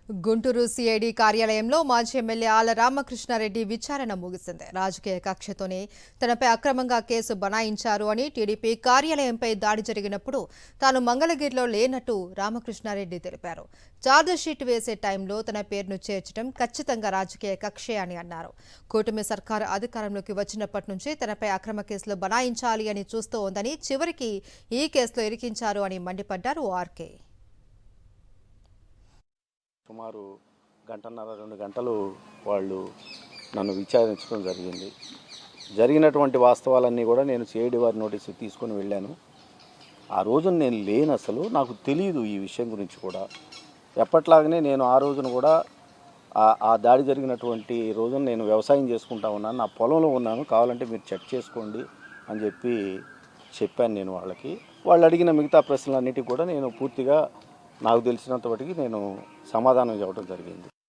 Guntur CID కార్యాలయంలో మాజీ MLA Alla Ramakrishna Reddy విచారణ ముగిసింది. రాజకీయ కక్షతోనే తనపై అక్రమంగా కేసు బనాయించారు అని టీడీపీ కార్యాలయంపై దాడి జరిగినప్పుడు తాను మంగళగిరిలో లేనట్టు రామకృష్ణారెడ్డి తెలిపారు. ఛార్జిషీట్ వేసే టైంలో తన పేరును చేర్చడం ఖచ్చితంగా రాజకీయ కక్షే అని అన్నారు. కూటమి సర్కారు అధికారంలోకి వచ్చినప్పటి నుంచి తనపై అక్రమ కేసులు బనాయించాలి అని చూస్తోందని, చివరికి ఈ కేసులో ఇరికించారు అని మండిపడ్డారు ఆర్కే. సుమారు గంటన్నర 2 గంటలు వాళ్ళు నన్ను విచారించడం జరిగినటువంటి వాస్తవాలన్నీ కూడా నేను సిఐడి వారి నోటీసు తీసుకొని వెళ్ళాను. ఆ రోజున నేను లేను, అసలు నాకు తెలియదు ఈ విషయం గురించి కూడా. ఎప్పట్లాగనే నేను ఆ రోజున కూడా ఆ దాడి జరిగినటువంటి రోజున నేను వ్యవసాయం చేసుకుంటా ఉన్నాను, నా పొలంలో ఉన్నాను, కావాలంటే మీరు చెక్ చేసుకోండి అని చెప్పాను నేను వాళ్ళకి. వాళ్ళు అడిగిన మిగతా ప్రశ్నలన్నిటికీ కూడా నేను పూర్తిగా నాకు తెలిసినంత మటుకు నేను సమాధానం చెప్పడం జరిగింది.